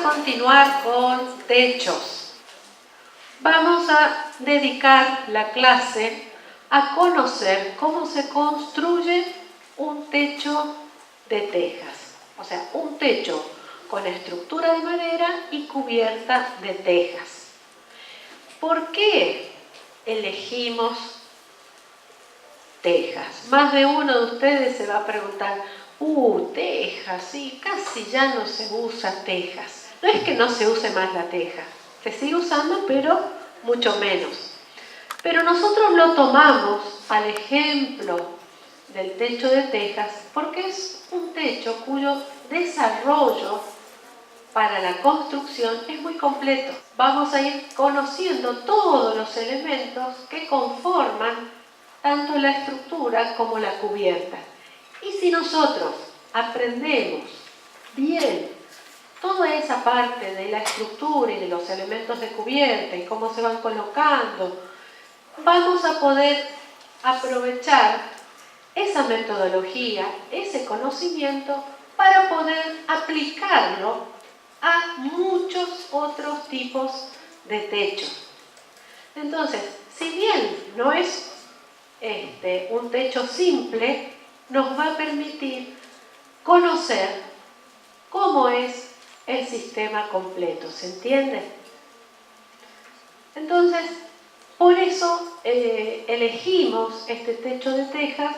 continuar con techos. Vamos a dedicar la clase a conocer cómo se construye un techo de tejas. O sea, un techo con estructura de madera y cubierta de tejas. ¿Por qué elegimos tejas? Más de uno de ustedes se va a preguntar, tejas, sí, casi ya no se usa tejas. No es que no se use más la teja, se sigue usando, pero mucho menos. Pero nosotros lo tomamos al ejemplo del techo de tejas porque es un techo cuyo desarrollo para la construcción es muy completo. Vamos a ir conociendo todos los elementos que conforman tanto la estructura como la cubierta. Y si nosotros aprendemos bien toda esa parte de la estructura y de los elementos de cubierta y cómo se van colocando, vamos a poder aprovechar esa metodología, ese conocimiento para poder aplicarlo a muchos otros tipos de techos. Entonces, si bien no es un techo simple, nos va a permitir conocer cómo es el sistema completo, ¿se entiende? Entonces, por eso elegimos este techo de tejas,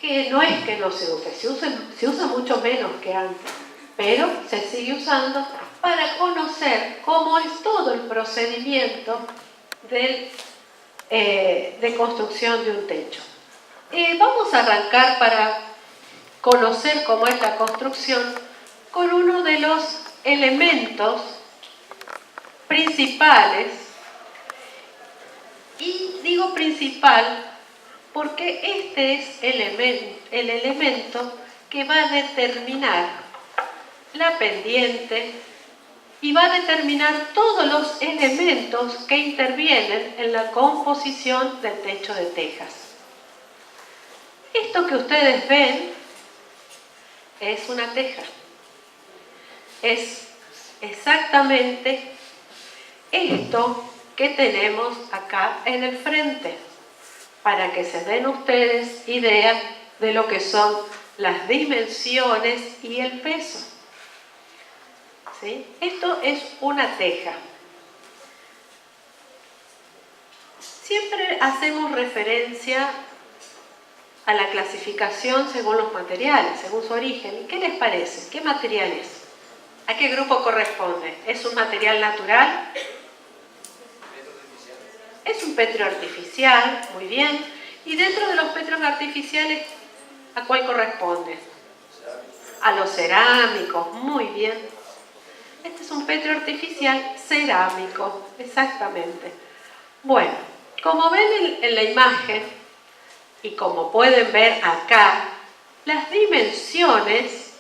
que no es que no se use, se usa mucho menos que antes, pero se sigue usando para conocer cómo es todo el procedimiento de construcción de un techo. Vamos a arrancar para conocer cómo es la construcción con uno de los elementos principales. Y digo principal porque este es el elemento que va a determinar la pendiente y va a determinar todos los elementos que intervienen en la composición del techo de tejas. Esto que ustedes ven es una teja. Es exactamente esto que tenemos acá en el frente, para que se den ustedes idea de lo que son las dimensiones y el peso. ¿Sí? Esto es una teja. Siempre hacemos referencia a la clasificación según los materiales, según su origen. ¿Y qué les parece? ¿Qué material es? ¿A qué grupo corresponde? ¿Es un material natural? Es un petrio artificial, muy bien. Y dentro de los petrios artificiales, ¿a cuál corresponde? A los cerámicos, muy bien. Este es un petrio artificial cerámico, exactamente. Bueno, como ven en la imagen, y como pueden ver acá, las dimensiones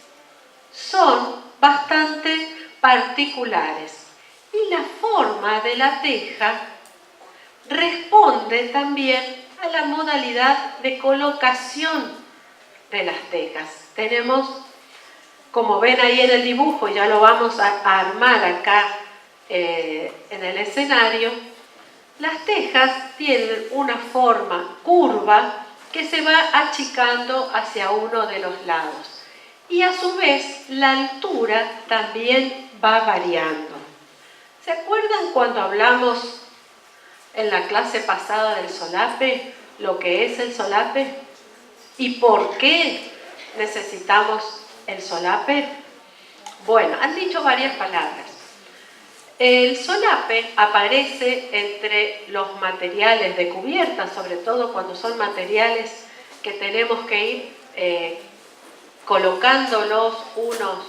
son bastante particulares. Y la forma de la teja responde también a la modalidad de colocación de las tejas. Tenemos, como ven ahí en el dibujo, ya lo vamos a armar acá en el escenario, las tejas tienen una forma curva que se va achicando hacia uno de los lados. Y a su vez la altura también va variando. ¿Se acuerdan cuando hablamos en la clase pasada del solape, lo que es el solape y por qué necesitamos el solape? Bueno, han dicho varias palabras. El solape aparece entre los materiales de cubierta, sobre todo cuando son materiales que tenemos que ir colocándolos unos,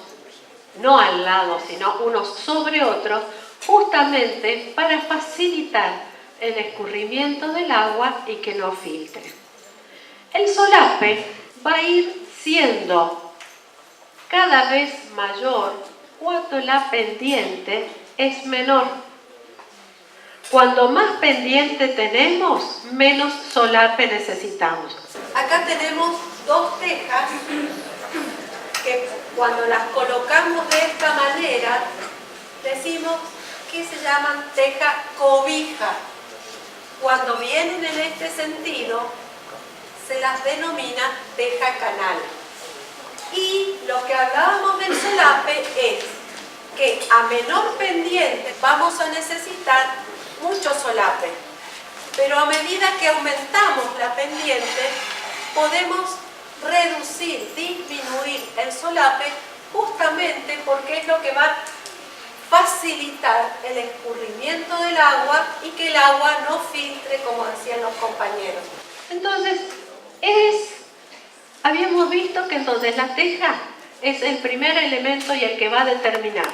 no al lado, sino unos sobre otros, justamente para facilitar el escurrimiento del agua y que no filtre. El solape va a ir siendo cada vez mayor cuando la pendiente es menor. Cuando más pendiente tenemos, menos solape necesitamos. Acá tenemos dos tejas que cuando las colocamos de esta manera decimos que se llaman teja cobija. Cuando vienen en este sentido, se las denomina teja canal. Y lo que hablábamos del solape es que a menor pendiente vamos a necesitar mucho solape, pero a medida que aumentamos la pendiente podemos reducir, disminuir el solape, justamente porque es lo que va a facilitar el escurrimiento del agua y que el agua no filtre, como decían los compañeros. Entonces, habíamos visto que entonces la teja es el primer elemento y el que va a determinar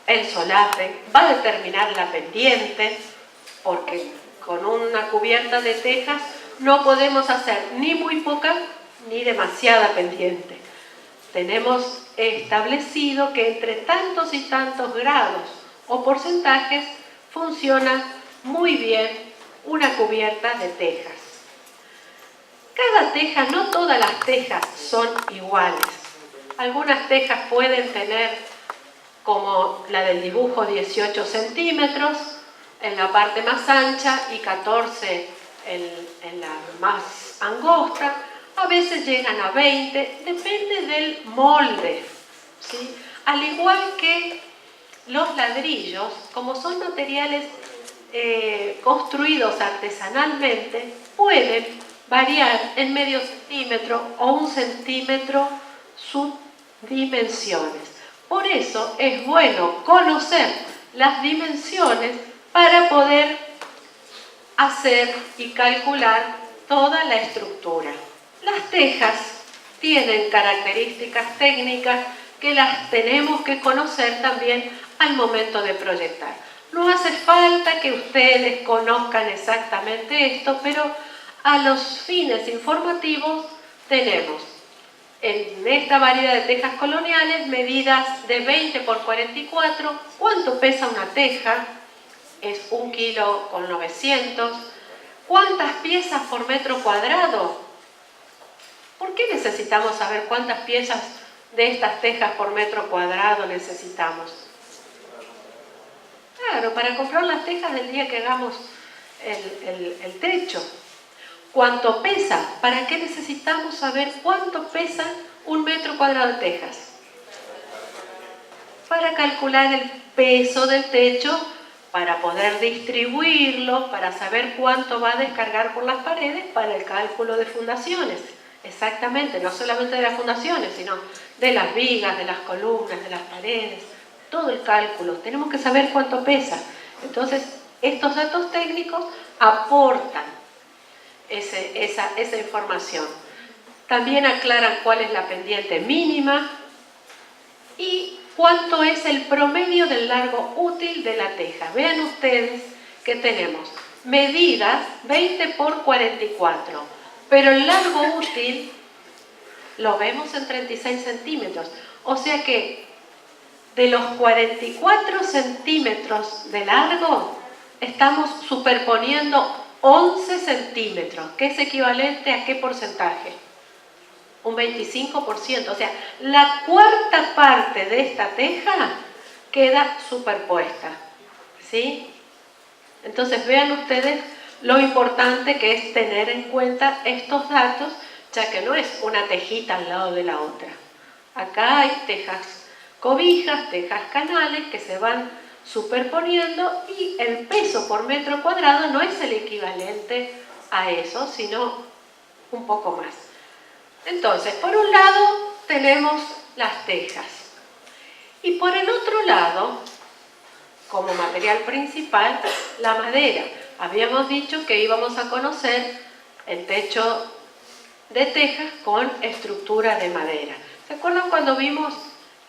el solape, va a determinar la pendiente, porque con una cubierta de tejas no podemos hacer ni muy poca ni demasiada pendiente. Tenemos establecido que entre tantos y tantos grados o porcentajes funciona muy bien una cubierta de tejas. Cada teja, no todas las tejas son iguales. Algunas tejas pueden tener, como la del dibujo, 18 centímetros en la parte más ancha y 14 en la más angosta. A veces llegan a 20, depende del molde, ¿sí? Al igual que los ladrillos, como son materiales construidos artesanalmente, pueden variar en medio centímetro o 1 centímetro sus dimensiones. Por eso es bueno conocer las dimensiones para poder hacer y calcular toda la estructura. Las tejas tienen características técnicas que las tenemos que conocer también al momento de proyectar. No hace falta que ustedes conozcan exactamente esto, pero a los fines informativos tenemos en esta variedad de tejas coloniales medidas de 20 por 44. ¿Cuánto pesa una teja? Es 1,9 kg. ¿Cuántas piezas por metro cuadrado? ¿Por qué necesitamos saber cuántas piezas de estas tejas por metro cuadrado necesitamos? Claro, para comprar las tejas del día que hagamos el techo. ¿Cuánto pesa? ¿Para qué necesitamos saber cuánto pesa 1 metro cuadrado de tejas? Para calcular el peso del techo, para poder distribuirlo, para saber cuánto va a descargar por las paredes, para el cálculo de fundaciones. Exactamente, no solamente de las fundaciones, sino de las vigas, de las columnas, de las paredes, todo el cálculo. Tenemos que saber cuánto pesa. Entonces, estos datos técnicos aportan esa información. También aclaran cuál es la pendiente mínima y cuánto es el promedio del largo útil de la teja. Vean ustedes que tenemos medidas 20 por 44, pero el largo útil lo vemos en 36 centímetros. O sea que de los 44 centímetros de largo estamos superponiendo 11 centímetros, que es equivalente a ¿qué porcentaje? Un 25%, o sea, la cuarta parte de esta teja queda superpuesta, ¿sí? Entonces vean ustedes lo importante que es tener en cuenta estos datos, ya que no es una tejita al lado de la otra. Acá hay tejas cobijas, tejas canales que se van superponiendo y el peso por metro cuadrado no es el equivalente a eso, sino un poco más. Entonces, por un lado tenemos las tejas y por el otro lado, como material principal, la madera. Habíamos dicho que íbamos a conocer el techo de tejas con estructura de madera. ¿Se acuerdan cuando vimos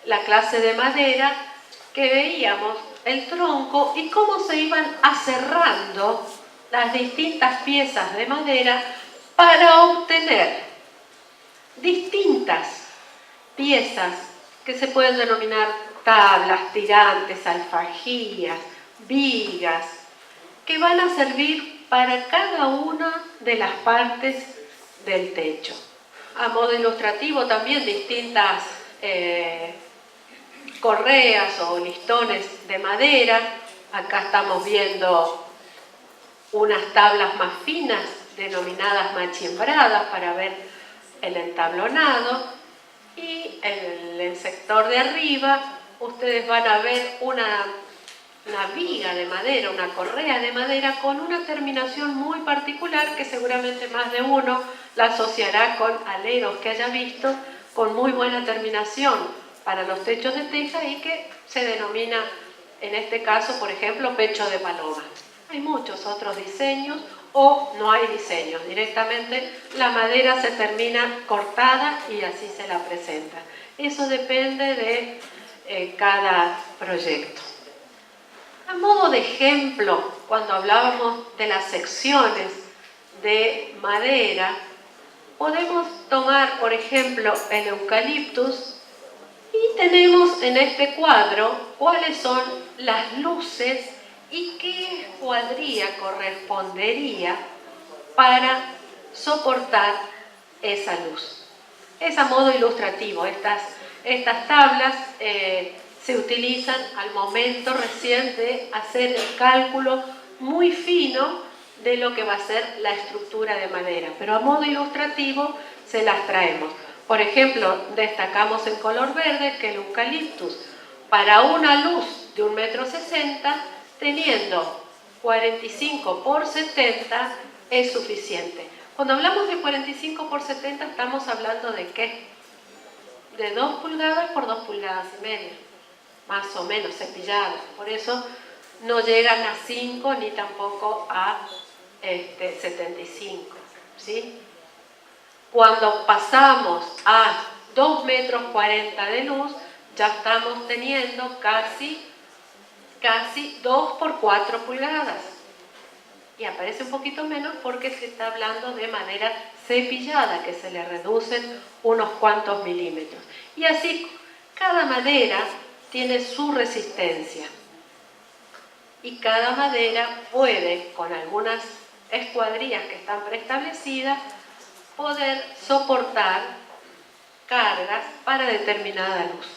la clase de madera que veíamos el tronco y cómo se iban aserrando las distintas piezas de madera para obtener distintas piezas que se pueden denominar tablas, tirantes, alfajías, vigas, que van a servir para cada una de las partes del techo. A modo ilustrativo también distintas correas o listones de madera. Acá estamos viendo unas tablas más finas denominadas machimbradas para ver el entablonado, y en el sector de arriba ustedes van a ver una viga de madera, una correa de madera con una terminación muy particular que seguramente más de uno la asociará con aleros que haya visto, con muy buena terminación para los techos de teja y que se denomina en este caso, por ejemplo, pecho de paloma. Hay muchos otros diseños o no hay diseños, directamente la madera se termina cortada y así se la presenta. Eso depende de cada proyecto. A modo de ejemplo, cuando hablábamos de las secciones de madera, podemos tomar, por ejemplo, el eucaliptus y tenemos en este cuadro cuáles son las luces y qué escuadría correspondería para soportar esa luz. Es a modo ilustrativo. Estas tablas se utilizan al momento recién de hacer el cálculo muy fino de lo que va a ser la estructura de madera, pero a modo ilustrativo se las traemos. Por ejemplo, destacamos en color verde que el eucaliptus para una luz de 1,60 m, teniendo 45 por 70 es suficiente. Cuando hablamos de 45 por 70 estamos hablando de ¿qué? De 2 pulgadas por 2,5 pulgadas, más o menos cepilladas. Por eso no llegan a 5 ni tampoco a 75, ¿sí? Cuando pasamos a 2,40 m de luz, ya estamos teniendo casi 2 por 4 pulgadas. Y aparece un poquito menos porque se está hablando de madera cepillada, que se le reducen unos cuantos milímetros. Y así, cada madera tiene su resistencia. Y cada madera puede, con algunas escuadrías que están preestablecidas, poder soportar cargas para determinada luz.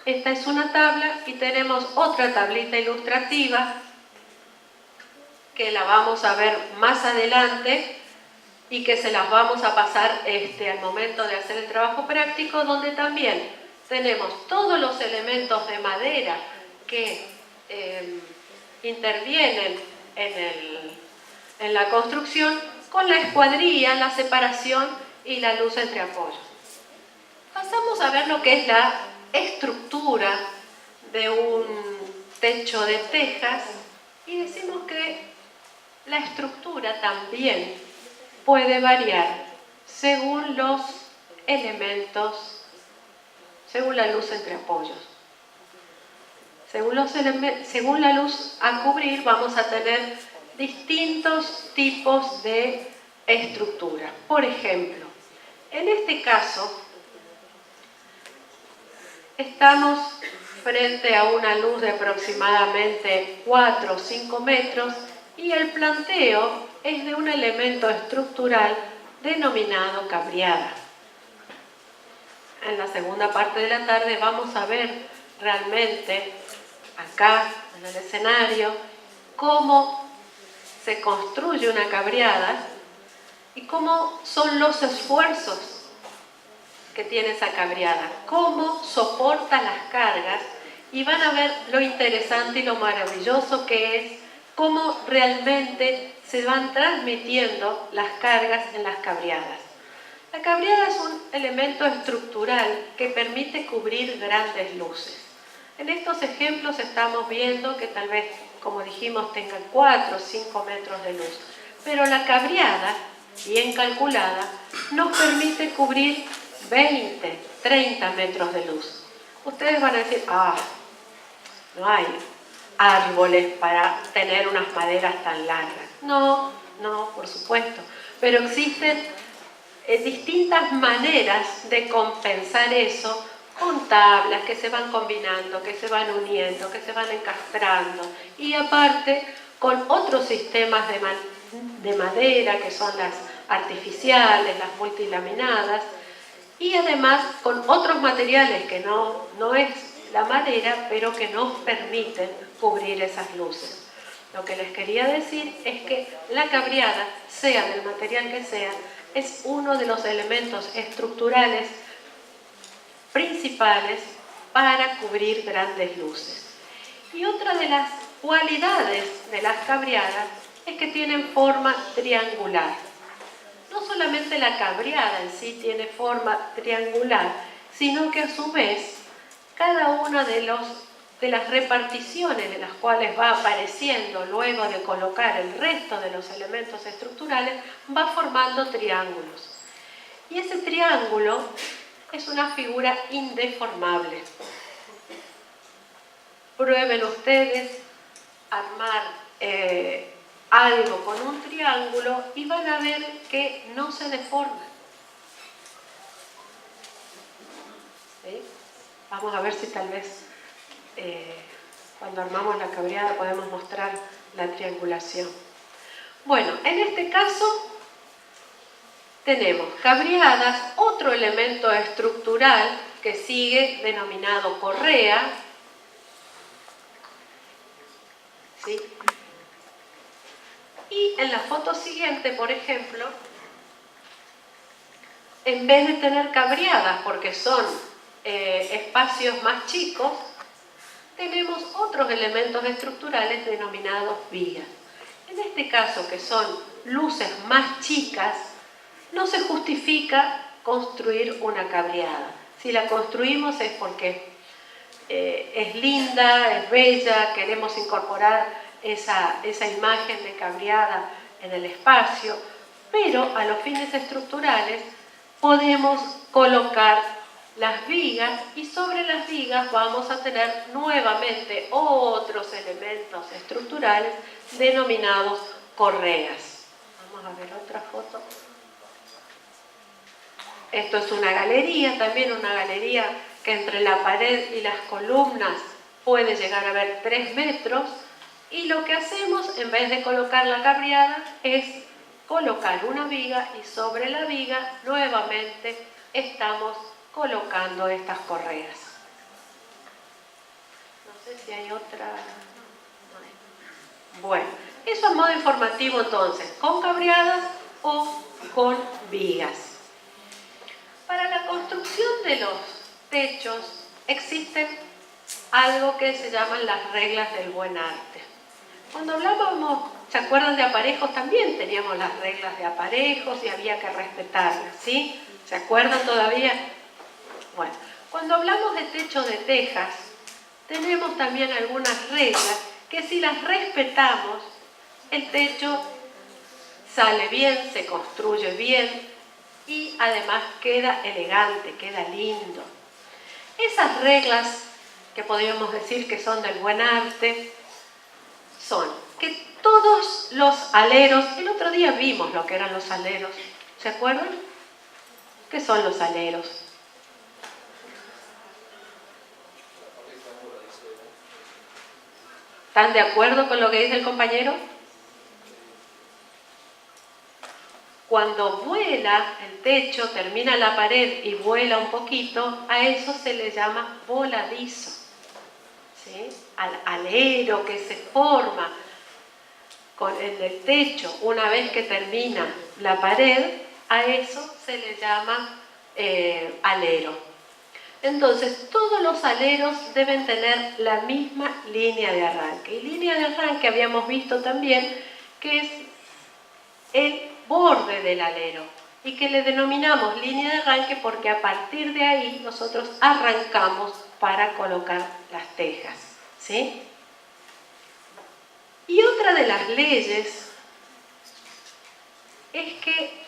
Esta es una tabla y tenemos otra tablita ilustrativa que la vamos a ver más adelante y que se las vamos a pasar al momento de hacer el trabajo práctico, donde también tenemos todos los elementos de madera que intervienen en la construcción, con la escuadría, la separación y la luz entre apoyos. Pasamos a ver lo que es la estructura de un techo de tejas y decimos que la estructura también puede variar según los elementos, según la luz entre apoyos. Según la luz a cubrir, vamos a tener distintos tipos de estructura. Por ejemplo, en este caso, estamos frente a una luz de aproximadamente 4 o 5 metros y el planteo es de un elemento estructural denominado cabriada. En la segunda parte de la tarde vamos a ver realmente acá en el escenario cómo se construye una cabriada y cómo son los esfuerzos que tiene esa cabriada, cómo soporta las cargas, y van a ver lo interesante y lo maravilloso que es cómo realmente se van transmitiendo las cargas en las cabriadas. La cabriada es un elemento estructural que permite cubrir grandes luces. En estos ejemplos estamos viendo que tal vez, como dijimos, tengan 4 o 5 metros de luz, pero la cabriada, bien calculada, nos permite cubrir 20, 30 metros de luz. Ustedes van a decir, no hay árboles para tener unas maderas tan largas. No, por supuesto, pero existen distintas maneras de compensar eso con tablas que se van combinando, que se van uniendo, que se van encastrando, y aparte con otros sistemas de madera que son las artificiales, las multilaminadas, y además con otros materiales que no es la madera, pero que nos permiten cubrir esas luces. Lo que les quería decir es que la cabreada, sea del material que sea, es uno de los elementos estructurales principales para cubrir grandes luces. Y otra de las cualidades de las cabreadas es que tienen forma triangular. No solamente la cabreada en sí tiene forma triangular, sino que a su vez cada una de las reparticiones de las cuales va apareciendo luego de colocar el resto de los elementos estructurales va formando triángulos. Y ese triángulo es una figura indeformable. Prueben ustedes armar algo con un triángulo y van a ver que no se deforma. ¿Sí? Vamos a ver si tal vez cuando armamos la cabreada podemos mostrar la triangulación. Bueno, en este caso tenemos cabreadas, otro elemento estructural que sigue denominado correa. ¿Sí? Y en la foto siguiente, por ejemplo, en vez de tener cabreadas, porque son espacios más chicos, tenemos otros elementos estructurales denominados vigas. En este caso, que son luces más chicas, no se justifica construir una cabreada. Si la construimos es porque es linda, es bella, queremos incorporar esa imagen de cabreada en el espacio, pero a los fines estructurales podemos colocar las vigas y sobre las vigas vamos a tener nuevamente otros elementos estructurales denominados correas. Vamos a ver otra foto. Esto es una galería, también una galería que entre la pared y las columnas puede llegar a ver 3 metros, y lo que hacemos en vez de colocar la cabreada es colocar una viga y sobre la viga nuevamente estamos colocando estas correas. No sé si hay otra. Bueno, eso a modo informativo entonces, con cabreadas o con vigas. Para la construcción de los techos existen algo que se llaman las reglas del buen arte. Cuando hablábamos, ¿se acuerdan de aparejos? También teníamos las reglas de aparejos y había que respetarlas, ¿sí? ¿Se acuerdan todavía? Bueno, cuando hablamos de techo de tejas, tenemos también algunas reglas que si las respetamos, el techo sale bien, se construye bien y además queda elegante, queda lindo. Esas reglas que podríamos decir que son del buen arte son que todos los aleros, el otro día vimos lo que eran los aleros, ¿se acuerdan? ¿Qué son los aleros? ¿Están de acuerdo con lo que dice el compañero? Cuando vuela el techo, termina la pared y vuela un poquito, a eso se le llama voladizo. ¿Sí? Al alero que se forma en el techo una vez que termina la pared, a eso se le llama alero. Entonces, todos los aleros deben tener la misma línea de arranque. Y línea de arranque habíamos visto también que es el borde del alero y que le denominamos línea de arranque porque a partir de ahí nosotros arrancamos para colocar las tejas, ¿sí? Y otra de las leyes es que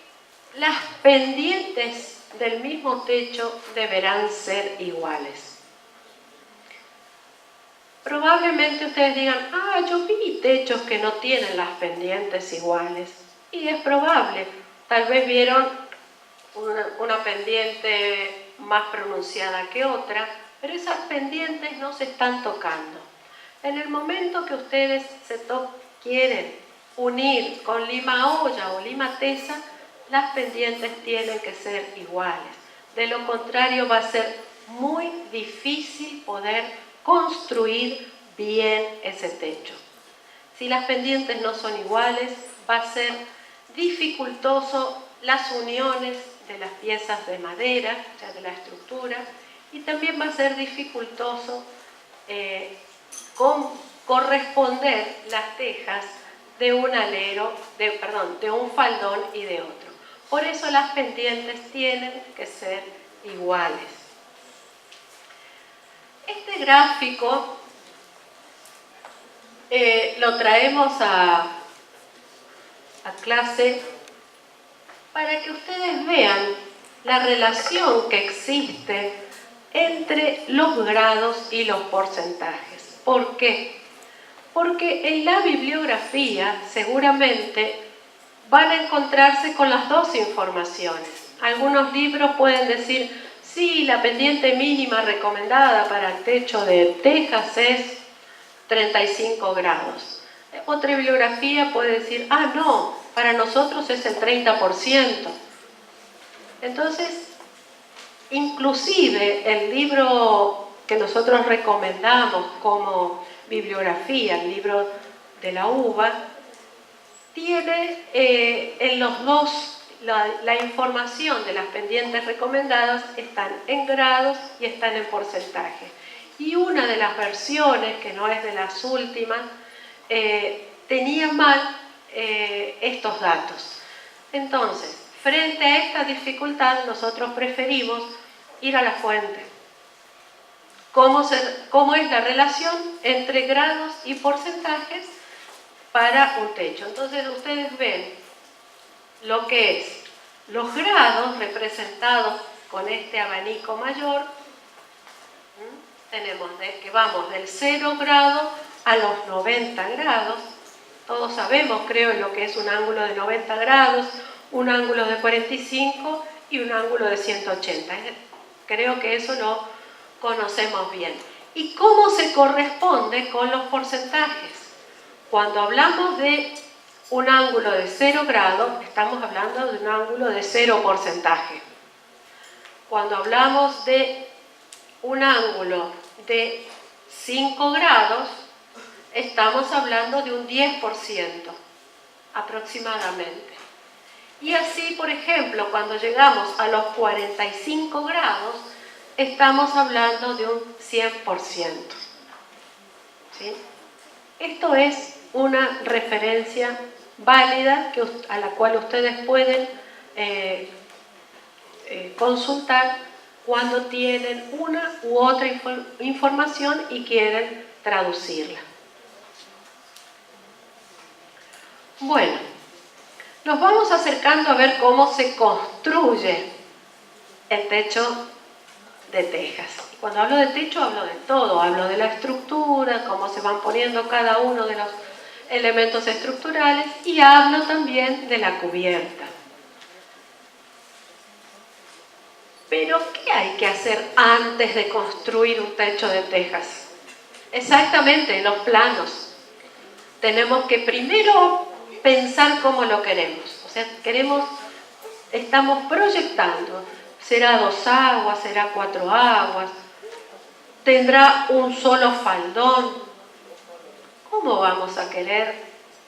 las pendientes del mismo techo deberán ser iguales. Probablemente ustedes digan, yo vi techos que no tienen las pendientes iguales. Y es probable, tal vez vieron una pendiente más pronunciada que otra, pero esas pendientes no se están tocando. En el momento que ustedes quieren unir con lima olla o lima tesa, las pendientes tienen que ser iguales. De lo contrario va a ser muy difícil poder construir bien ese techo. Si las pendientes no son iguales, va a ser dificultoso las uniones de las piezas de madera, ya de la estructura, y también va a ser dificultoso corresponder las tejas de un alero, de un faldón y de otro. Por eso las pendientes tienen que ser iguales. Este gráfico lo traemos a clase para que ustedes vean la relación que existe entre los grados y los porcentajes. ¿Por qué? Porque en la bibliografía seguramente van a encontrarse con las dos informaciones. Algunos libros pueden decir, sí, la pendiente mínima recomendada para el techo de tejas es 35 grados. Otra bibliografía puede decir, ah, no, para nosotros es el 30%. Entonces, inclusive el libro que nosotros recomendamos como bibliografía, el libro de la UBA, tiene en los dos, la información de las pendientes recomendadas están en grados y están en porcentaje. Y una de las versiones, que no es de las últimas, tenía mal estos datos. Entonces, frente a esta dificultad, nosotros preferimos ir a la fuente. ¿Cómo es la relación entre grados y porcentajes para un techo? Entonces, ustedes ven lo que es los grados representados con este abanico mayor. Tenemos que vamos del 0 grado a los 90 grados. Todos sabemos, creo, lo que es un ángulo de 90 grados, un ángulo de 45 y un ángulo de 180. Creo que eso lo conocemos bien. ¿Y cómo se corresponde con los porcentajes? Cuando hablamos de un ángulo de 0 grado, estamos hablando de un ángulo de 0 porcentaje. Cuando hablamos de un ángulo de 5 grados, estamos hablando de un 10% aproximadamente. Y así, por ejemplo, cuando llegamos a los 45 grados, estamos hablando de un 100%. ¿Sí? Esto es una referencia válida a la cual ustedes pueden consultar cuando tienen una u otra información y quieren traducirla. Bueno, nos vamos acercando a ver cómo se construye el techo de tejas. Cuando hablo de techo hablo de todo, hablo de la estructura, cómo se van poniendo cada uno de los elementos estructurales y hablo también de la cubierta. Pero, ¿qué hay que hacer antes de construir un techo de tejas? Exactamente, los planos. Tenemos que primero pensar cómo lo queremos. O sea, estamos proyectando. ¿Será 2 aguas? ¿Será 4 aguas? ¿Tendrá un solo faldón? ¿Cómo vamos a querer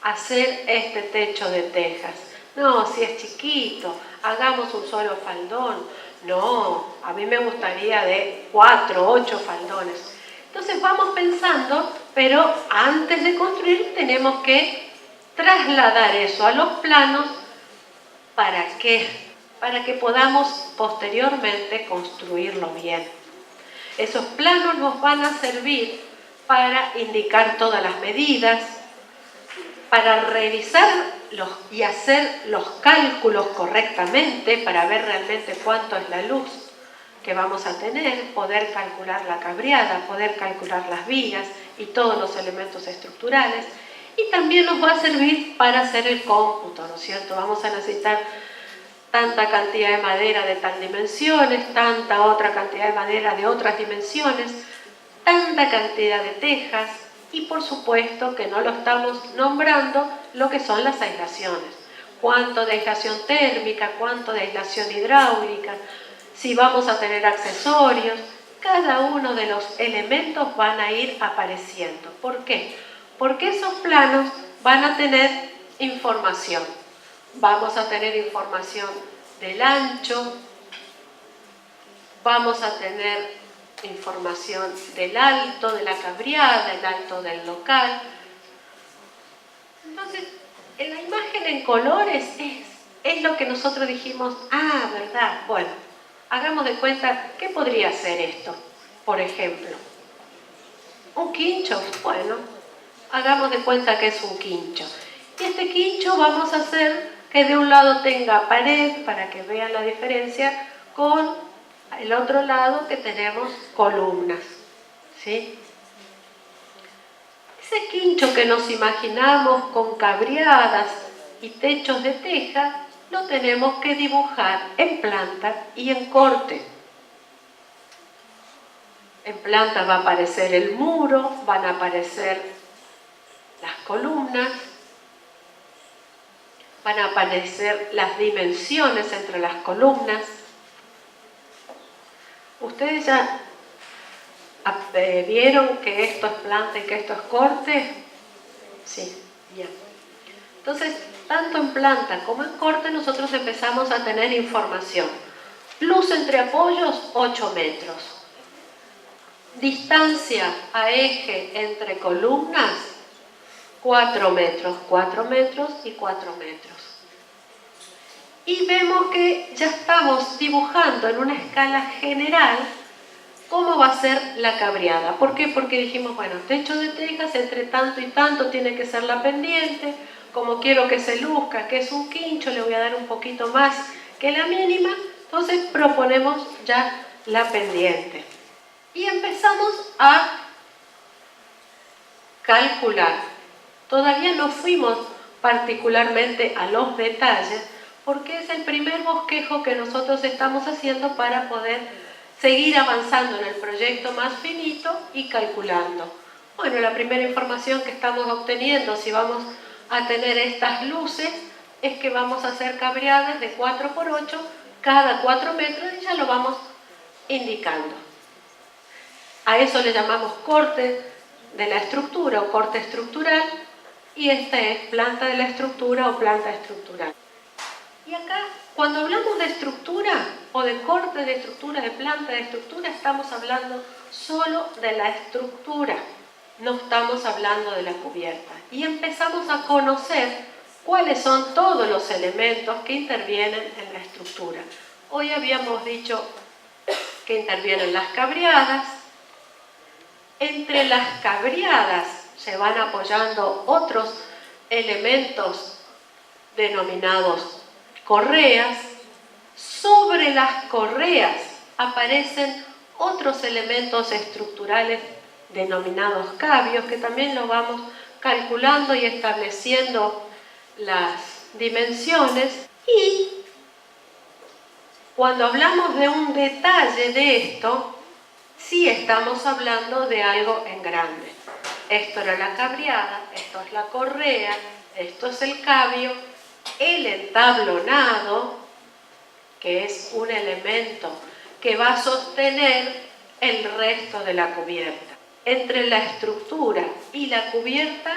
hacer este techo de tejas? No, si es chiquito, hagamos un solo faldón. No, a mí me gustaría de 4, 8 faldones. Entonces vamos pensando, pero antes de construir tenemos que trasladar eso a los planos. ¿Para qué? Para que podamos posteriormente construirlo bien. Esos planos nos van a servir para indicar todas las medidas, para revisar y hacer los cálculos correctamente, para ver realmente cuánto es la luz que vamos a tener, poder calcular la cabreada, poder calcular las vigas y todos los elementos estructurales. Y también nos va a servir para hacer el cómputo, ¿no es cierto? Vamos a necesitar tanta cantidad de madera de tal dimensiones, tanta otra cantidad de madera de otras dimensiones, tanta cantidad de tejas y por supuesto que no lo estamos nombrando lo que son las aislaciones. Cuánto de aislación térmica, cuánto de aislación hidráulica, si vamos a tener accesorios, cada uno de los elementos van a ir apareciendo. ¿Por qué? Porque esos planos van a tener información. Vamos a tener información del ancho, vamos a tener información del alto de la cabriada, el alto del local. Entonces, en la imagen en colores es lo que nosotros dijimos, ¿verdad? Bueno, hagamos de cuenta, ¿qué podría ser esto? Por ejemplo, un quincho. Bueno, hagamos de cuenta que es un quincho. Y este quincho vamos a hacer que de un lado tenga pared, para que vean la diferencia, con el otro lado que tenemos columnas, ¿sí? Ese quincho que nos imaginamos con cabriadas y techos de teja, lo tenemos que dibujar en planta y en corte. En planta va a aparecer el muro, van a aparecer las columnas, van a aparecer las dimensiones entre las columnas. Ustedes ya vieron que esto es planta y que esto es corte. Sí, bien. Entonces, tanto en planta como en corte nosotros empezamos a tener información. Luz entre apoyos, 8 metros. Distancia a eje entre columnas, 4 metros, 4 metros y 4 metros. Y vemos que ya estamos dibujando en una escala general cómo va a ser la cabriada. ¿Por qué? Porque dijimos, bueno, techo de tejas, entre tanto y tanto tiene que ser la pendiente. Como quiero que se luzca, que es un quincho, le voy a dar un poquito más que la mínima. Entonces proponemos ya la pendiente. Y empezamos a calcular. Todavía no fuimos particularmente a los detalles, porque es el primer bosquejo que nosotros estamos haciendo para poder seguir avanzando en el proyecto más finito y calculando. Bueno, la primera información que estamos obteniendo, si vamos a tener estas luces, es que vamos a hacer cabriadas de 4 por 8 cada 4 metros y ya lo vamos indicando. A eso le llamamos corte de la estructura o corte estructural, y esta es planta de la estructura o planta estructural. Y acá, cuando hablamos de estructura o de corte de estructura, de planta de estructura, estamos hablando solo de la estructura, no estamos hablando de la cubierta. Y empezamos a conocer cuáles son todos los elementos que intervienen en la estructura. Hoy habíamos dicho que intervienen las cabriadas. Entre las cabriadas se van apoyando otros elementos denominados correas. Sobre las correas aparecen otros elementos estructurales denominados cabios, que también lo vamos calculando y estableciendo las dimensiones. Y cuando hablamos de un detalle de esto, sí estamos hablando de algo en grande. Esto era la cabriada, esto es la correa, esto es el cabio, el entablonado, que es un elemento que va a sostener el resto de la cubierta. Entre la estructura y la cubierta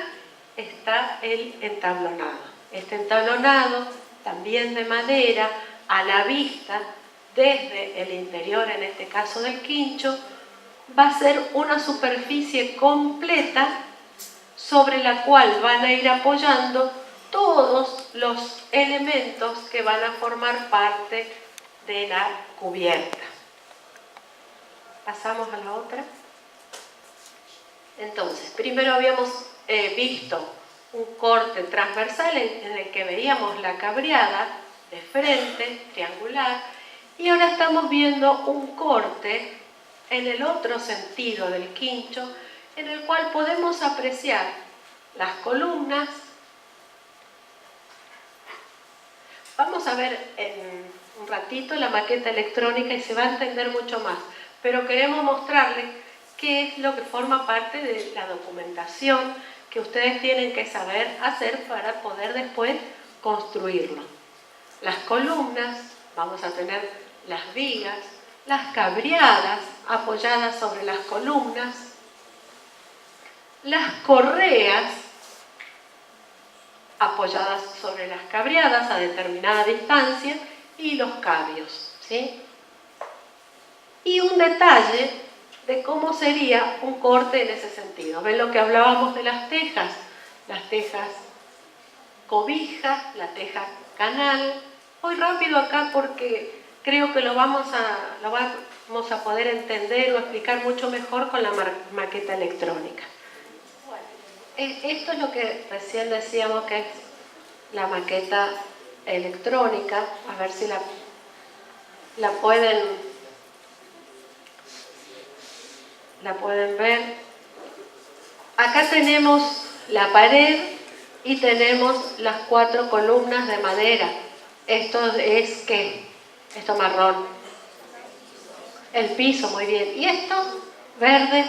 está el entablonado. Este entablonado, también de madera, a la vista, desde el interior, en este caso del quincho, va a ser una superficie completa sobre la cual van a ir apoyando todos los elementos que van a formar parte de la cubierta. Pasamos a la otra. Entonces, primero habíamos visto un corte transversal en el que veíamos la cabriada de frente, triangular, y ahora estamos viendo un corte en el otro sentido del quincho, en el cual podemos apreciar las columnas. Vamos a ver en un ratito la maqueta electrónica y se va a entender mucho más, pero queremos mostrarles qué es lo que forma parte de la documentación que ustedes tienen que saber hacer para poder después construirlo. Las columnas, vamos a tener las vigas, las cabriadas apoyadas sobre las columnas, las correas apoyadas sobre las cabriadas a determinada distancia y los cabios, ¿sí? Y un detalle de cómo sería un corte en ese sentido. ¿Ven lo que hablábamos de las tejas? Las tejas cobija, la teja canal. Voy rápido acá porque creo que lo vamos a poder entender o explicar mucho mejor con la maqueta electrónica. Esto es lo que recién decíamos que es la maqueta electrónica. A ver si la pueden ver. Acá tenemos la pared y tenemos las 4 columnas de madera. Esto es ¿qué? Esto marrón. El piso, muy bien. ¿Y esto? Verde.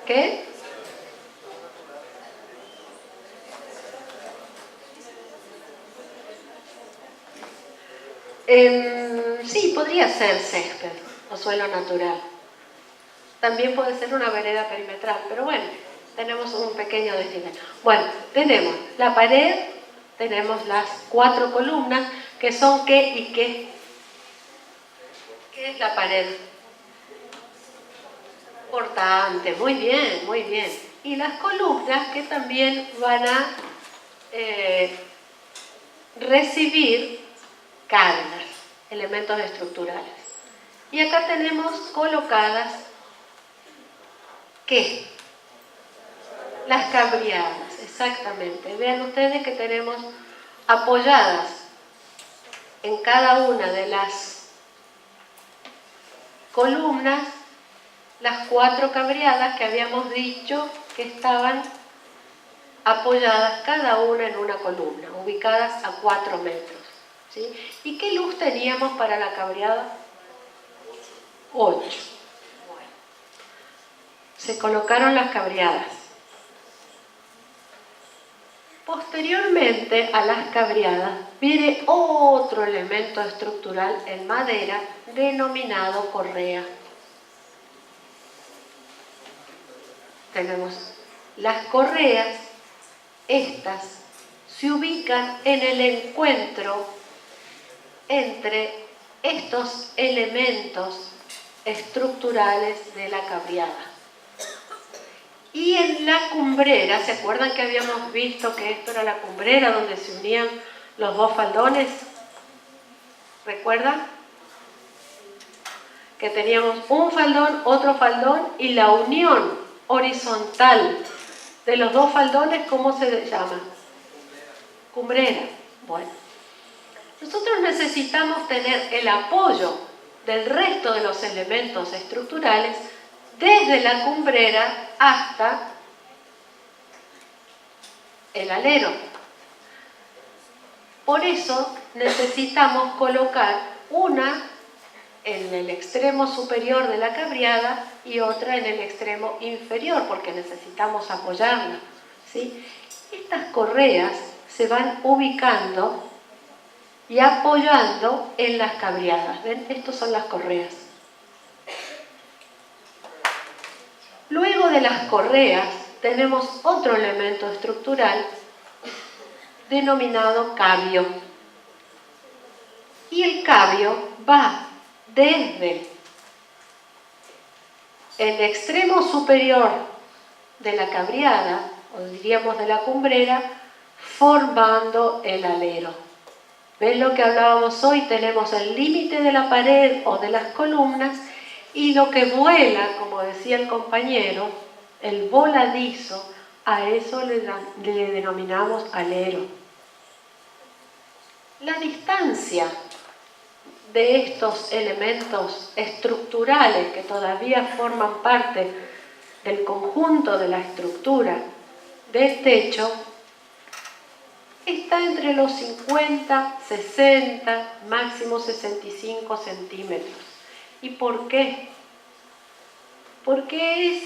¿Qué? Sí, podría ser césped o suelo natural. También puede ser una vereda perimetral, pero bueno, tenemos un pequeño desnivel. Bueno, tenemos la pared, tenemos las 4 columnas, que son ¿qué y qué? ¿Qué es la pared? Portante, muy bien, muy bien. Y las columnas que también van a recibir cargas, elementos estructurales. Y acá tenemos colocadas ¿qué? Las cabriadas, exactamente. Vean ustedes que tenemos apoyadas en cada una de las columnas las 4 cabriadas que habíamos dicho que estaban apoyadas cada una en una columna, ubicadas a 4 metros. ¿Sí? ¿Y qué luz teníamos para la cabriada? 8. Bueno. Se colocaron las cabriadas. Posteriormente a las cabriadas viene otro elemento estructural en madera denominado correa. Tenemos las correas, estas se ubican en el encuentro entre estos elementos estructurales de la cabriada. Y en la cumbrera, ¿se acuerdan que habíamos visto que esto era la cumbrera donde se unían los 2 faldones? ¿Recuerdan? Que teníamos un faldón, otro faldón y la unión horizontal de los 2 faldones, ¿cómo se llama? Cumbrera. Bueno, nosotros necesitamos tener el apoyo del resto de los elementos estructurales desde la cumbrera hasta el alero. Por eso necesitamos colocar una en el extremo superior de la cabriada y otra en el extremo inferior, porque necesitamos apoyarla, ¿sí? Estas correas se van ubicando y apoyando en las cabriadas. ¿Ven? Estas son las correas. Luego de las correas tenemos otro elemento estructural denominado cabio. Y el cabio va desde el extremo superior de la cabriada, o diríamos de la cumbrera, formando el alero. ¿Ven lo que hablábamos hoy? Tenemos el límite de la pared o de las columnas y lo que vuela, como decía el compañero, el voladizo, a eso le denominamos alero. La distancia de estos elementos estructurales que todavía forman parte del conjunto de la estructura del techo está entre los 50, 60, máximo 65 centímetros. ¿Y por qué? Porque es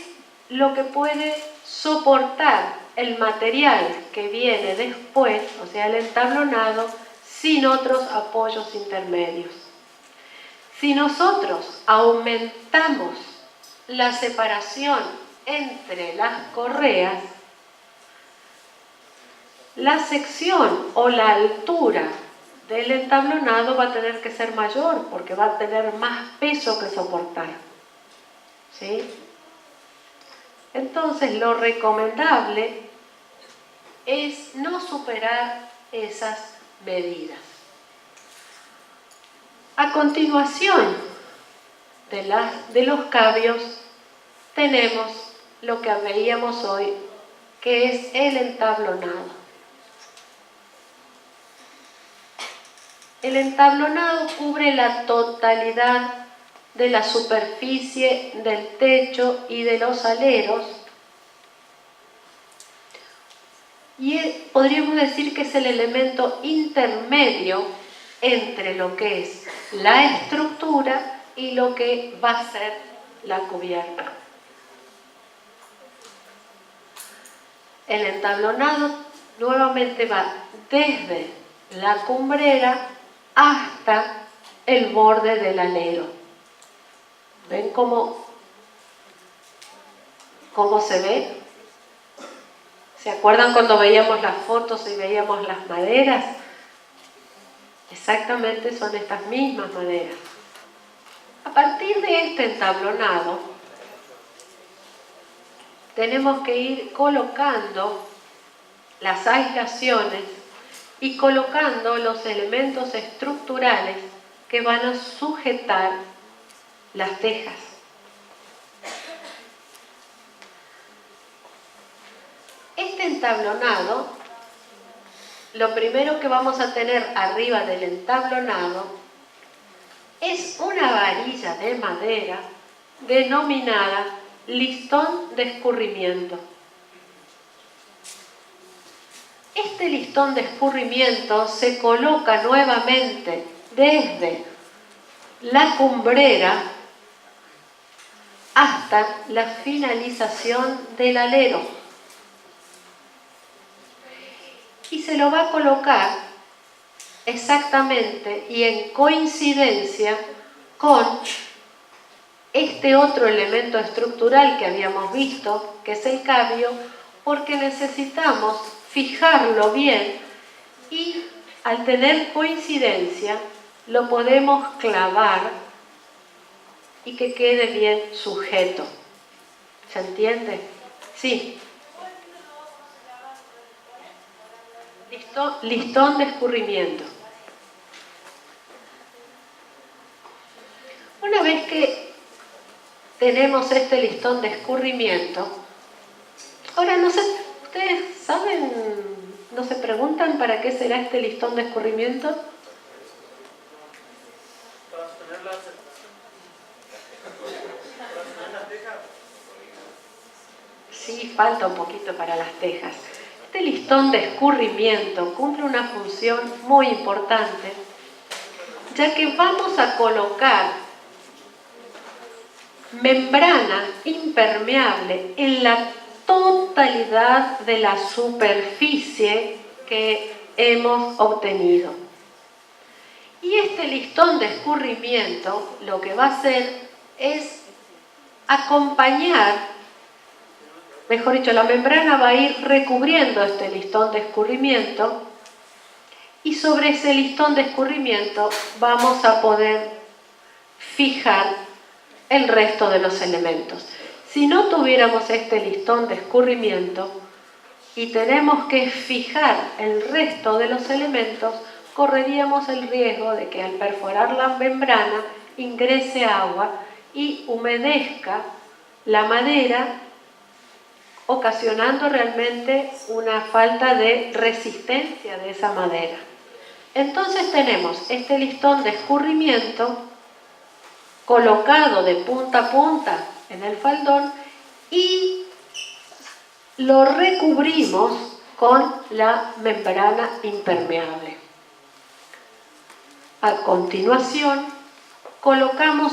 lo que puede soportar el material que viene después, o sea, el entablonado, sin otros apoyos intermedios. Si nosotros aumentamos la separación entre las correas, la sección o la altura del entablonado va a tener que ser mayor porque va a tener más peso que soportar. ¿Sí? Entonces, lo recomendable es no superar esas medidas. A continuación de los cabios tenemos lo que veíamos hoy, que es el entablonado. El entablonado cubre la totalidad de la superficie del techo y de los aleros, y podríamos decir que es el elemento intermedio entre lo que es la estructura y lo que va a ser la cubierta. El entablonado nuevamente va desde la cumbrera hasta el borde del alero. ¿Ven cómo se ve? ¿Se acuerdan cuando veíamos las fotos y veíamos las maderas? Exactamente son estas mismas maderas. A partir de este entablonado, tenemos que ir colocando las aislaciones y colocando los elementos estructurales que van a sujetar las tejas. Este entablonado, lo primero que vamos a tener arriba del entablonado es una varilla de madera denominada listón de escurrimiento. Este listón de escurrimiento se coloca nuevamente desde la cumbrera hasta la finalización del alero. Y se lo va a colocar exactamente y en coincidencia con este otro elemento estructural que habíamos visto, que es el cabio, porque necesitamos fijarlo bien y al tener coincidencia lo podemos clavar y que quede bien sujeto. ¿Se entiende? Sí. Listón de escurrimiento. Una vez que tenemos este listón de escurrimiento, ahora no sé, ¿ustedes saben, no se preguntan para qué será este listón de escurrimiento? Para sostener la teja. Sí, falta un poquito para las tejas. Este listón de escurrimiento cumple una función muy importante, ya que vamos a colocar membrana impermeable en la totalidad de la superficie que hemos obtenido. Y este listón de escurrimiento lo que va a hacer es acompañar, mejor dicho, la membrana va a ir recubriendo este listón de escurrimiento y sobre ese listón de escurrimiento vamos a poder fijar el resto de los elementos. Si no tuviéramos este listón de escurrimiento y tenemos que fijar el resto de los elementos, correríamos el riesgo de que al perforar la membrana ingrese agua y humedezca la madera, ocasionando realmente una falta de resistencia de esa madera. Entonces tenemos este listón de escurrimiento colocado de punta a punta en el faldón y lo recubrimos con la membrana impermeable. A continuación, colocamos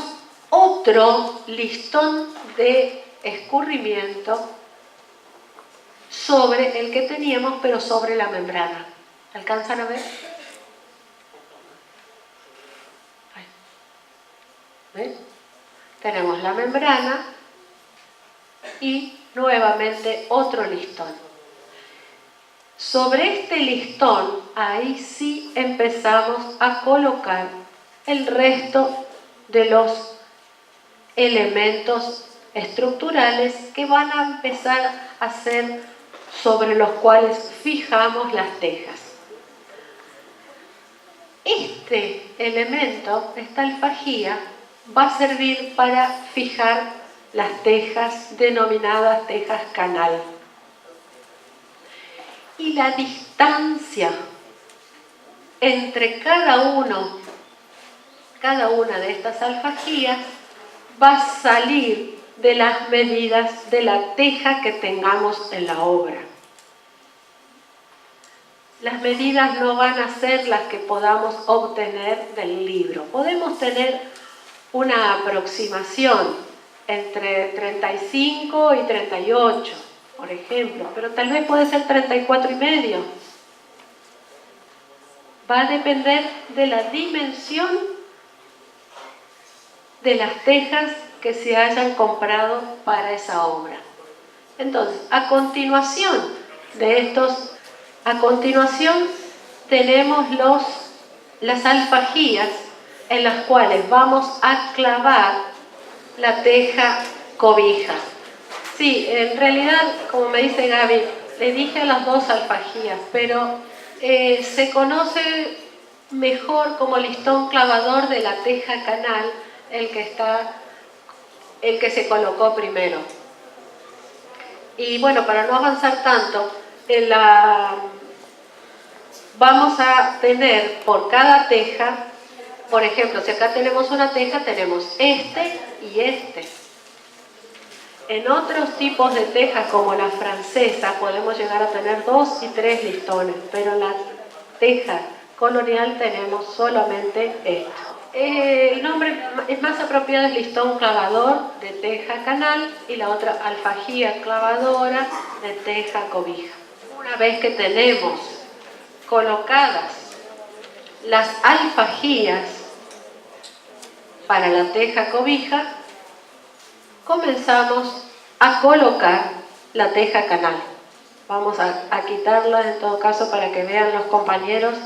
otro listón de escurrimiento sobre el que teníamos, pero sobre la membrana. ¿Alcanzan a ver? ¿Ven? Tenemos la membrana y nuevamente otro listón. Sobre este listón, ahí sí empezamos a colocar el resto de los elementos estructurales que van a empezar a ser sobre los cuales fijamos las tejas. Este elemento, esta alfajía, va a servir para fijar las tejas denominadas tejas canal. Y la distancia entre cada una de estas alfajías va a salir de las medidas de la teja que tengamos en la obra. Las medidas no van a ser las que podamos obtener del libro. Podemos tener una aproximación entre 35 y 38, por ejemplo, pero tal vez puede ser 34 y medio. Va a depender de la dimensión de las tejas que se hayan comprado para esa obra. Entonces, a continuación tenemos las alfajías en las cuales vamos a clavar la teja cobija. Sí, en realidad, como me dice Gaby, le dije a las dos alfajías, pero se conoce mejor como listón clavador de la teja canal el que se colocó primero. Y bueno, para no avanzar tanto, vamos a tener por cada teja, por ejemplo, si acá tenemos una teja, tenemos este y este. En otros tipos de tejas, como la francesa, podemos llegar a tener 2 y 3 listones, pero en la teja colonial tenemos solamente esto. El nombre es más apropiado, es listón clavador de teja canal y la otra alfajía clavadora de teja cobija. Una vez que tenemos colocadas las alfajías para la teja cobija, comenzamos a colocar la teja canal. Vamos a quitarla en todo caso para que vean los compañeros.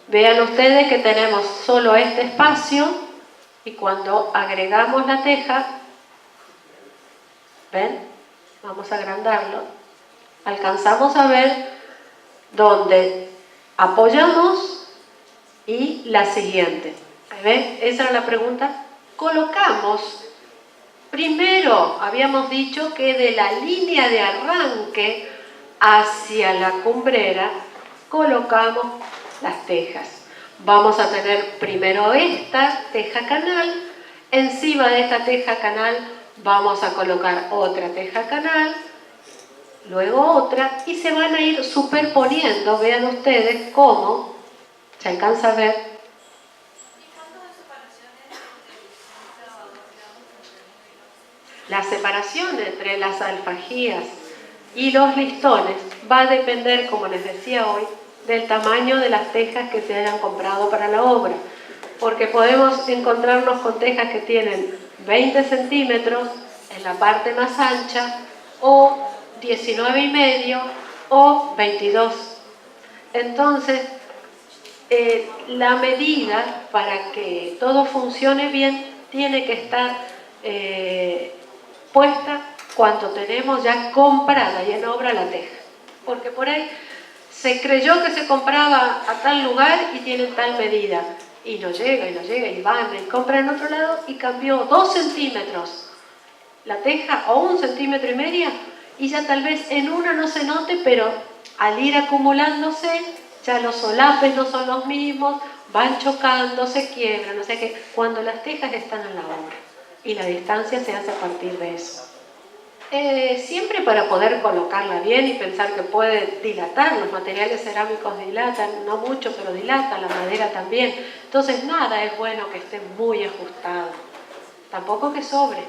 Vean ustedes que tenemos solo este espacio y cuando agregamos la teja, ¿ven? Vamos a agrandarlo. Alcanzamos a ver dónde apoyamos y la siguiente. ¿Ven? Esa era la pregunta. Colocamos, primero habíamos dicho que de la línea de arranque hacia la cumbrera colocamos las tejas. Vamos a tener primero esta teja canal, encima de esta teja canal vamos a colocar otra teja canal, luego otra y se van a ir superponiendo. Vean ustedes cómo se alcanza a ver. La separación entre las alfajías y los listones va a depender, como les decía hoy, del tamaño de las tejas que se hayan comprado para la obra, porque podemos encontrarnos con tejas que tienen 20 centímetros en la parte más ancha o 19 y medio o 22. Entonces, la medida para que todo funcione bien tiene que estar puesta cuando tenemos ya comprada y en obra la teja, porque por ahí se creyó que se compraba a tal lugar y tiene tal medida y no llega y van y compran en otro lado y cambió 2 centímetros la teja o 1,5 centímetros y ya tal vez en una no se note, pero al ir acumulándose ya los solapes no son los mismos, van chocando, se quiebran, o sea que cuando las tejas están en la obra y la distancia se hace a partir de eso. Siempre para poder colocarla bien y pensar que puede dilatar, los materiales cerámicos dilatan, no mucho, pero dilatan, la madera también. Entonces nada es bueno que esté muy ajustado, tampoco que sobre.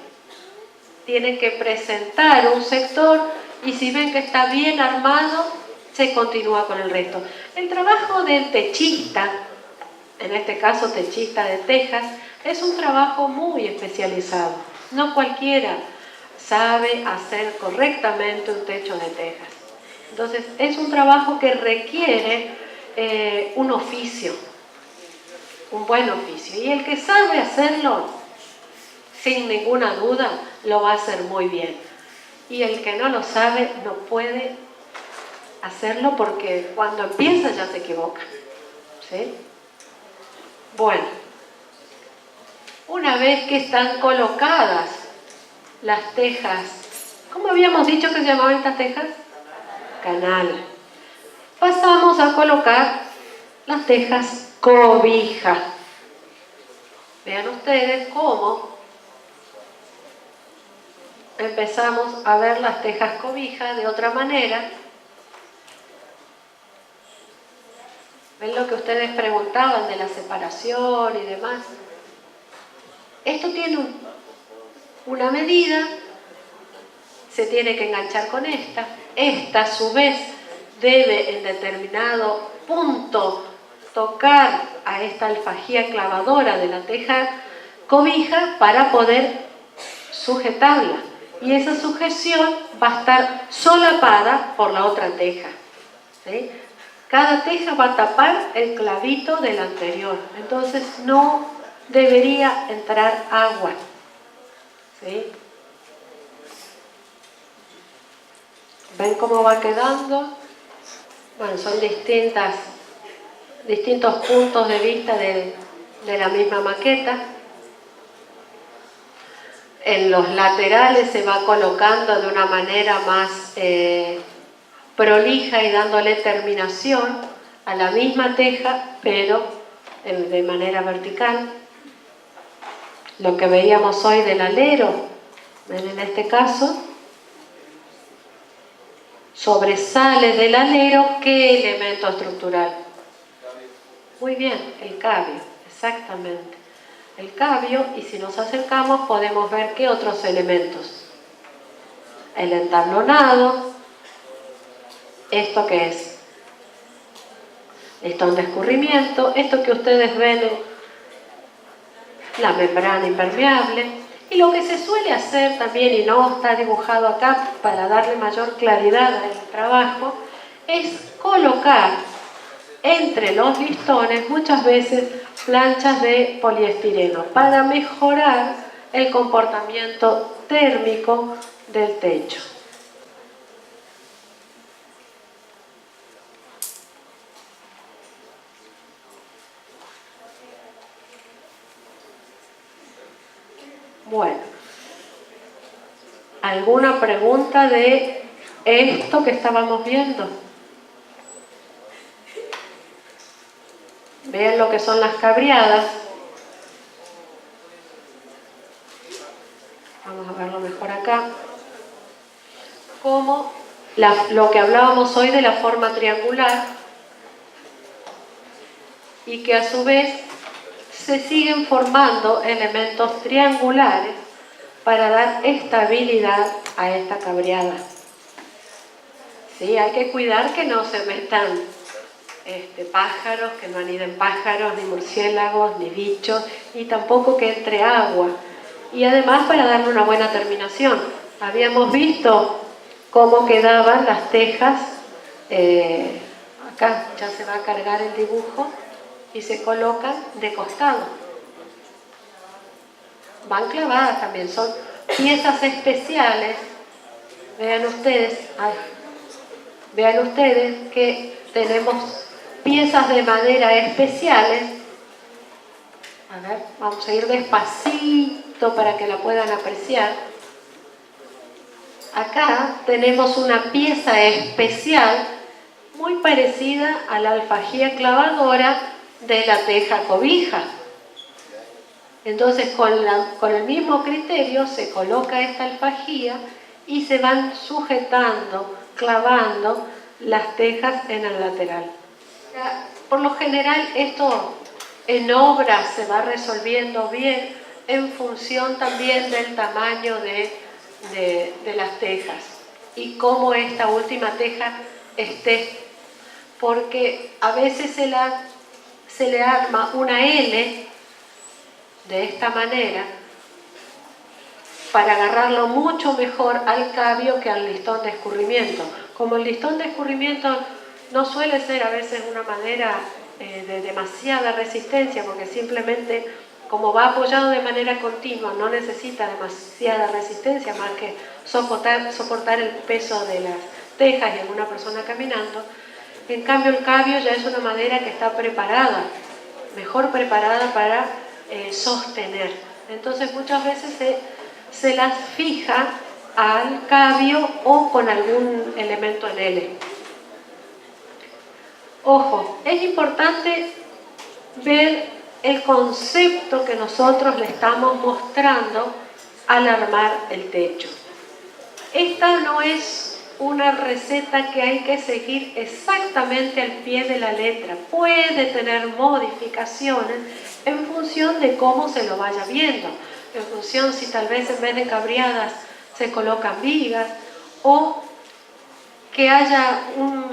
Tiene que presentar un sector y si ven que está bien armado, se continúa con el resto. El trabajo del techista, en este caso techista de tejas, Es un trabajo muy especializado. No cualquiera sabe hacer correctamente un techo de tejas. Entonces, es un trabajo que requiere un oficio, un buen oficio. Y el que sabe hacerlo, sin ninguna duda, lo va a hacer muy bien. Y el que no lo sabe, no puede hacerlo porque cuando empieza ya se equivoca. ¿Sí? Bueno, una vez que están colocadas las tejas, ¿cómo habíamos dicho que se llamaban estas tejas? Canal. Pasamos a colocar las tejas cobija. Vean ustedes cómo empezamos a ver las tejas cobija de otra manera. ¿Ven lo que ustedes preguntaban de la separación y demás? Esto tiene una medida, se tiene que enganchar con esta. Esta, a su vez, debe en determinado punto tocar a esta alfajía clavadora de la teja cobija para poder sujetarla. Y esa sujeción va a estar solapada por la otra teja. ¿Sí? Cada teja va a tapar el clavito del anterior. Entonces no debería entrar agua. ¿Sí? ¿Ven cómo va quedando? Bueno, son distintos puntos de vista de la misma maqueta. En los laterales se va colocando de una manera más prolija y dándole terminación a la misma teja, pero de manera vertical. Lo que veíamos hoy del alero, ¿ven? En este caso, sobresale del alero ¿qué elemento estructural? Muy bien, el cabio, exactamente. El cabio, y si nos acercamos podemos ver qué otros elementos. El entablonado, ¿esto qué es? Esto es un escurrimiento, esto que ustedes ven, la membrana impermeable. Y lo que se suele hacer también, y no está dibujado acá para darle mayor claridad al trabajo, es colocar entre los listones muchas veces planchas de poliestireno para mejorar el comportamiento térmico del techo. Bueno, ¿alguna pregunta de esto que estábamos viendo? Vean lo que son las cabriadas. Vamos a verlo mejor acá. Como lo que hablábamos hoy de la forma triangular y que a su vez se siguen formando elementos triangulares para dar estabilidad a esta cabriada. Sí, hay que cuidar que no se metan pájaros, que no aniden pájaros, ni murciélagos, ni bichos, y tampoco que entre agua. Y además para darle una buena terminación. Habíamos visto cómo quedaban las tejas, acá ya se va a cargar el dibujo, y se colocan de costado. Van clavadas también, son piezas especiales. Vean ustedes que tenemos piezas de madera especiales. A ver, vamos a ir despacito para que la puedan apreciar. Acá tenemos una pieza especial muy parecida a la alfajía clavadora de la teja cobija. Entonces con el mismo criterio se coloca esta alfajía y se van sujetando, clavando las tejas en el lateral. Por lo general esto en obra se va resolviendo bien en función también del tamaño de las tejas y cómo esta última teja esté, porque a veces se le arma una L de esta manera para agarrarlo mucho mejor al cabio que al listón de escurrimiento. Como el listón de escurrimiento no suele ser a veces una madera de demasiada resistencia, porque simplemente como va apoyado de manera continua no necesita demasiada resistencia más que soportar el peso de las tejas y alguna persona caminando. En cambio el cabio ya es una madera que está preparada, mejor preparada para sostener. Entonces muchas veces se las fija al cabio o con algún elemento en L. Ojo, es importante ver el concepto que nosotros le estamos mostrando al armar el techo. Esta no es una receta que hay que seguir exactamente al pie de la letra. Puede tener modificaciones en función de cómo se lo vaya viendo, en función si tal vez en vez de cabreadas se colocan vigas o que haya un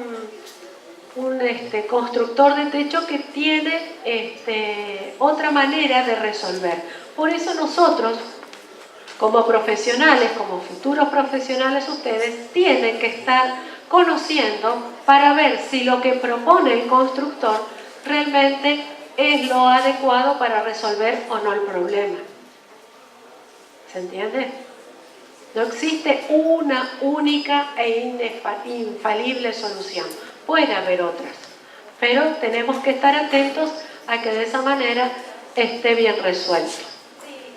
constructor de techo que tiene otra manera de resolver. Por eso nosotros, como profesionales, como futuros profesionales, ustedes tienen que estar conociendo para ver si lo que propone el constructor realmente es lo adecuado para resolver o no el problema. ¿Se entiende? No existe una única e infalible solución. Puede haber otras, pero tenemos que estar atentos a que de esa manera esté bien resuelto.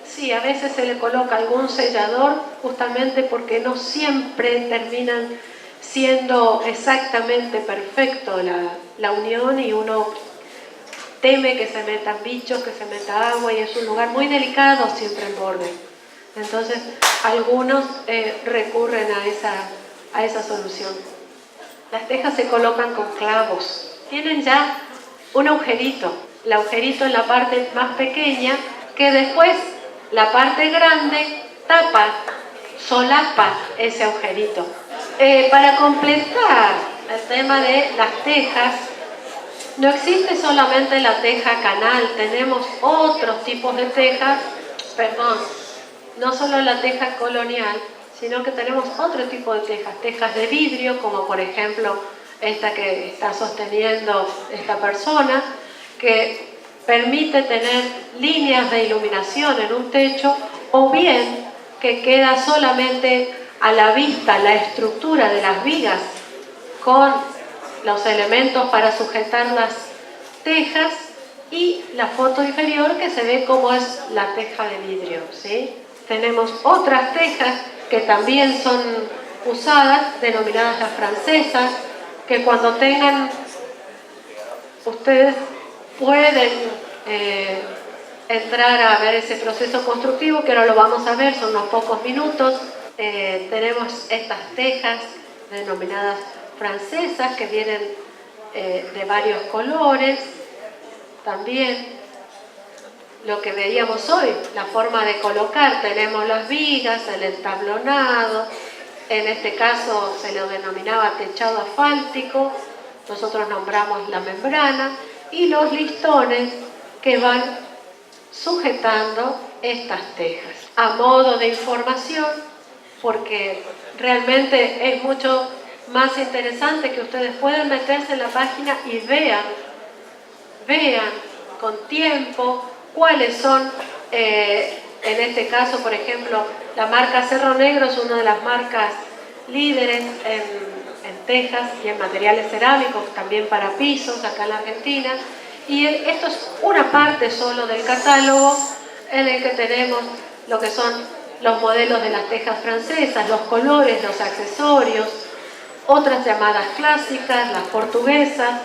Sí, a veces se le coloca algún sellador justamente porque no siempre terminan siendo exactamente perfecto la unión y uno teme que se metan bichos, que se meta agua y es un lugar muy delicado siempre el borde. Entonces algunos recurren a esa solución. Las tejas se colocan con clavos. Tienen ya un agujerito. El agujerito en la parte más pequeña que después la parte grande solapa ese agujerito. Para completar el tema de las tejas, no existe solamente la teja canal, tenemos otros tipos de tejas, no solo la teja colonial, sino que tenemos otro tipo de tejas de vidrio, como por ejemplo esta que está sosteniendo esta persona, que permite tener líneas de iluminación en un techo, o bien que queda solamente a la vista la estructura de las vigas con los elementos para sujetar las tejas y la foto inferior que se ve como es la teja de vidrio, ¿sí? Tenemos otras tejas que también son usadas, denominadas las francesas, que cuando tengan, ustedes pueden entrar a ver ese proceso constructivo, que ahora lo vamos a ver, son unos pocos minutos. Tenemos estas tejas denominadas francesas que vienen de varios colores. También lo que veíamos hoy, la forma de colocar, tenemos las vigas, el entablonado, en este caso se lo denominaba techado asfáltico, nosotros nombramos la membrana, y los listones que van sujetando estas tejas. A modo de información, porque realmente es mucho más interesante que ustedes puedan meterse en la página y vean con tiempo cuáles son, en este caso, por ejemplo, la marca Cerro Negro es una de las marcas líderes en tejas y en materiales cerámicos, también para pisos acá en la Argentina, y esto es una parte solo del catálogo en el que tenemos lo que son los modelos de las tejas francesas, los colores, los accesorios, otras llamadas clásicas, las portuguesas,